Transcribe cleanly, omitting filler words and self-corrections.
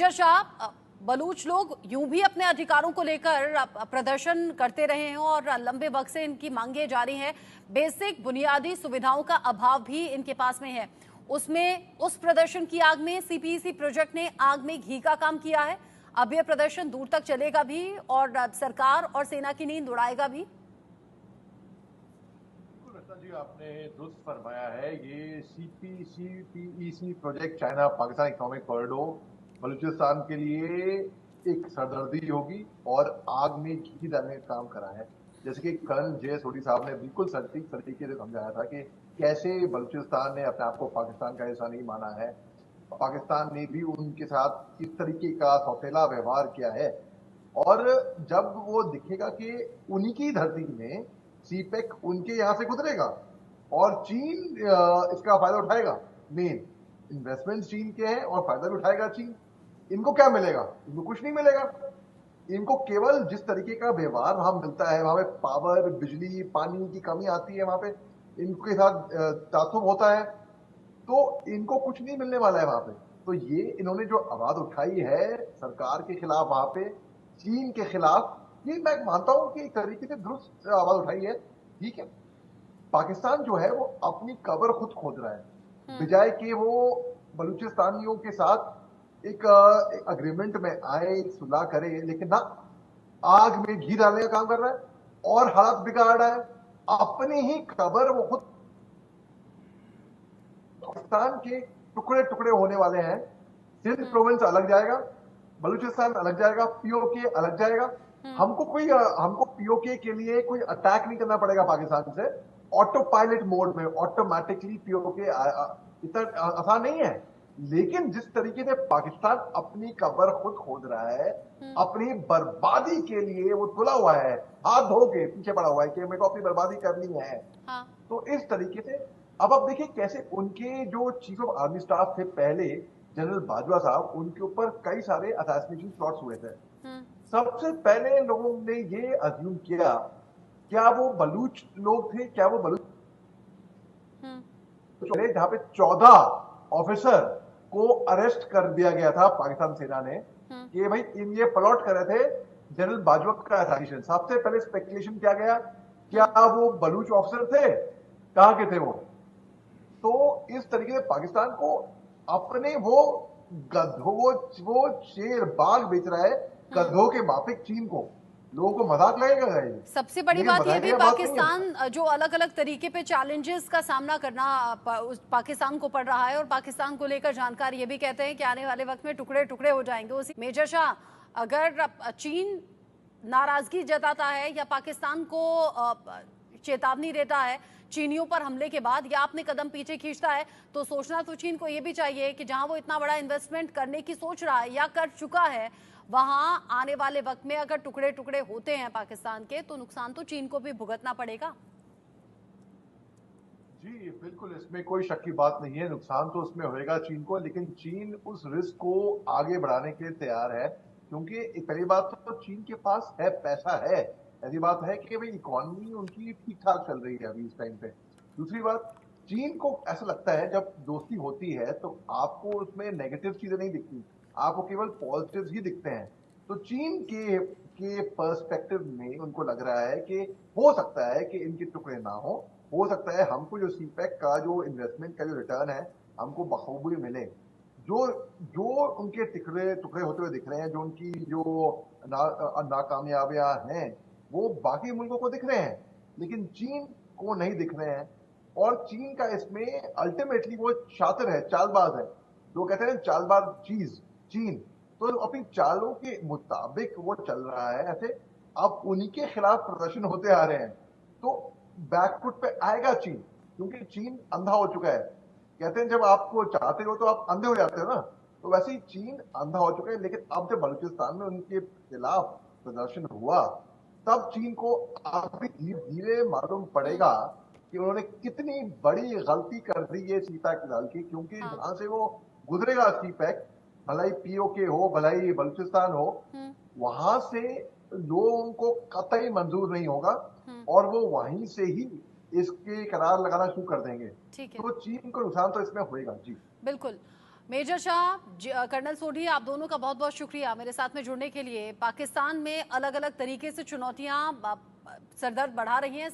Major Shah, Baloch लोग यूं भी अपने अधिकारों को लेकर प्रदर्शन करते रहे हैं और लंबे वक्त से इनकी मांगे जारी हैं। बेसिक बुनियादी सुविधाओं का अभाव भी इनके पास में है। उसमें उस प्रदर्शन की आग में सीपीईसी प्रोजेक्ट ने आग में घी का काम किया है। अब यह प्रदर्शन दूर तक चलेगा भी और सरकार और सेना की नींद उड़ाएगा भी। जी, आपने दुरुस्त फरमाया है। ये CPEC project China Pakistan economic corridor Balochistan के लिए एक सरदर्दी होगी और आग में घी डालने का काम करा है। जैसे कि कर्नल जे सोडी साहब ने बिल्कुल सटीक तरीके से समझाया था कि कैसे बलूचिस्तान ने अपने आप को पाकिस्तान का हिस्सा नहीं माना है, पाकिस्तान ने भी उनके साथ इस तरीके का सौतेला व्यवहार किया है। और जब वो दिखेगा कि उन्हीं की धरती में सीपेक उनके यहां से गुजरेगा और चीन इसका फायदा उठाएगा। मेन इन्वेस्टमेंट चीन के हैं और फायदा भी उठाएगा चीन। इनको क्या मिलेगा? इनको कुछ नहीं मिलेगा। इनको केवल जिस तरीके का व्यवहार वहां मिलता है, वहां पे पावर, बिजली, पानी की कमी आती है, वहां पे इनके साथ तासुब होता है, तो इनको कुछ नहीं मिलने वाला है वहां पे। तो ये इन्होंने जो आवाज उठाई है सरकार के खिलाफ, वहां पे चीन के खिलाफ, ये मैं मानता हूं कि एक तरीके से दुरुस्त आवाज उठाई है। ठीक है, पाकिस्तान जो है वो अपनी कब्र खुद खोद रहा है, बजाय कि वो बलूचिस्तानियों के साथ एक अग्रीमेंट में आए, सुलह करे, लेकिन ना, आग में घी डालने का काम कर रहा है और हालात बिगाड़ रहा है। अपनी ही कब्र वो खुद। पाकिस्तान के टुकड़े टुकड़े होने वाले हैं। सिंध प्रोविंस अलग जाएगा, बलूचिस्तान अलग जाएगा, पीओके अलग जाएगा। हमको पीओके के लिए कोई अटैक नहीं करना पड़ेगा पाकिस्तान से। ऑटो पायलट मोड में ऑटोमेटिकली पीओके इतना आसान नहीं है। लेकिन जिस तरीके से पाकिस्तान अपनी कब्र खुद खोद रहा है, अपनी बर्बादी के लिए वो तुला हुआ है, हाथ धो के पीछे पड़ा हुआ है कि मेरे को अपनी बर्बादी करनी है। हाँ। तो इस तरीके से अब आप देखिए कैसे उनके जो चीफ ऑफ आर्मी स्टाफ थे पहले, जनरल बाजवा साहब, उनके ऊपर कई सारे असैसिनेशन प्लॉट्स हुए थे। सबसे पहले लोगों ने ये अज्यूम किया, क्या वो बलूच लोग थे, क्या वो बलूच जहां पे 14 ऑफिसर को अरेस्ट कर दिया गया था पाकिस्तान सेना ने कि भाई इन ये प्लॉट कर रहे थे जनरल बाजवा का असैसिनेशन। सबसे पहले स्पेकुलेशन किया गया, क्या वो बलूच ऑफिसर थे, कहां के थे वो। तो इस तरीके से पाकिस्तान को अपने वो गधों, वो शेर बाघ बेच रहा है गधों के माफिक चीन को। लोगों को मजाक लगेगा ये। सबसे बड़ी बात यह भी, बात पाकिस्तान जो अलग अलग तरीके पे चैलेंजेस का सामना करना पाकिस्तान को पड़ रहा है और पाकिस्तान को लेकर जानकार ये भी कहते हैं कि आने वाले वक्त में टुकड़े टुकड़े हो जाएंगे। उसी मेजर शाह, अगर चीन नाराजगी जताता है या पाकिस्तान को चेतावनी देता है चीनियों पर हमले के बाद, या अपने कदम पीछे खींचता है, तो सोचना तो चीन को यह भी चाहिए कि जहां वो इतना बड़ा इन्वेस्टमेंट करने की सोच रहा है या कर चुका है, वहां आने वाले वक्त में अगर टुकड़े टुकड़े होते हैं पाकिस्तान के, तो नुकसान तो चीन को भी भुगतना पड़ेगा। जी बिल्कुल, इसमें कोई शक की बात नहीं है। नुकसान तो उसमें होएगा चीन को, लेकिन चीन उस रिस्क को आगे बढ़ाने के लिए तैयार है, क्योंकि पहली बात तो चीन के पास है, पैसा है। ऐसी बात है कि भाई इकोनॉमी उनकी ठीक ठाक चल रही है अभी इस टाइम पे। दूसरी बात, चीन को ऐसा लगता है जब दोस्ती होती है तो आपको उसमें नेगेटिव चीजें नहीं दिखती, आपको केवल पॉजिटिव ही दिखते हैं। तो चीन के पर्सपेक्टिव में उनको लग रहा है कि हो सकता है कि इनके टुकड़े ना हो सकता है हमको जो सीपेक का जो इन्वेस्टमेंट का जो रिटर्न है हमको बखूबी मिले। जो जो उनके टुकड़े टुकड़े होते हुए दिख रहे हैं, जो उनकी जो नाकामयाबियां हैं, वो बाकी मुल्कों को दिख रहे हैं, लेकिन चीन को नहीं दिख रहे हैं। और चीन का इसमें अल्टीमेटली वो शातिर है, चालबाज है। जो कहते हैं चालबाज चीन, तो अपनी चालों के मुताबिक वो चल रहा है ऐसे। अब उन्हीं के खिलाफ प्रदर्शन होते आ रहे हैं, तो बैकफुट पे आएगा चीन, क्योंकि चीन अंधा हो चुका है। कहते हैं जब आपको चाहते हो तो आप अंधे हो जाते हो ना, तो वैसे ही चीन अंधा हो चुका है। लेकिन अब जब बलूचिस्तान में उनके खिलाफ प्रदर्शन हुआ, तब चीन को अभी धीरे धीरे मालूम पड़ेगा कि उन्होंने कितनी बड़ी गलती कर दी है सीपैक डाल की। क्योंकि जहां से वो गुजरेगा सीपैक, भलाई पीओके हो, भलाई बलूचिस्तान हो, वहां से लोगों को कतई मंजूर नहीं होगा और वो वहीं से ही इसके करार लगाना शुरू कर देंगे। तो चीन को नुकसान तो इसमें होएगा। जी बिल्कुल। मेजर शाह, कर्नल सोढी, आप दोनों का बहुत बहुत शुक्रिया मेरे साथ में जुड़ने के लिए। पाकिस्तान में अलग अलग तरीके से चुनौतियां सरदर्द बढ़ा रही हैं।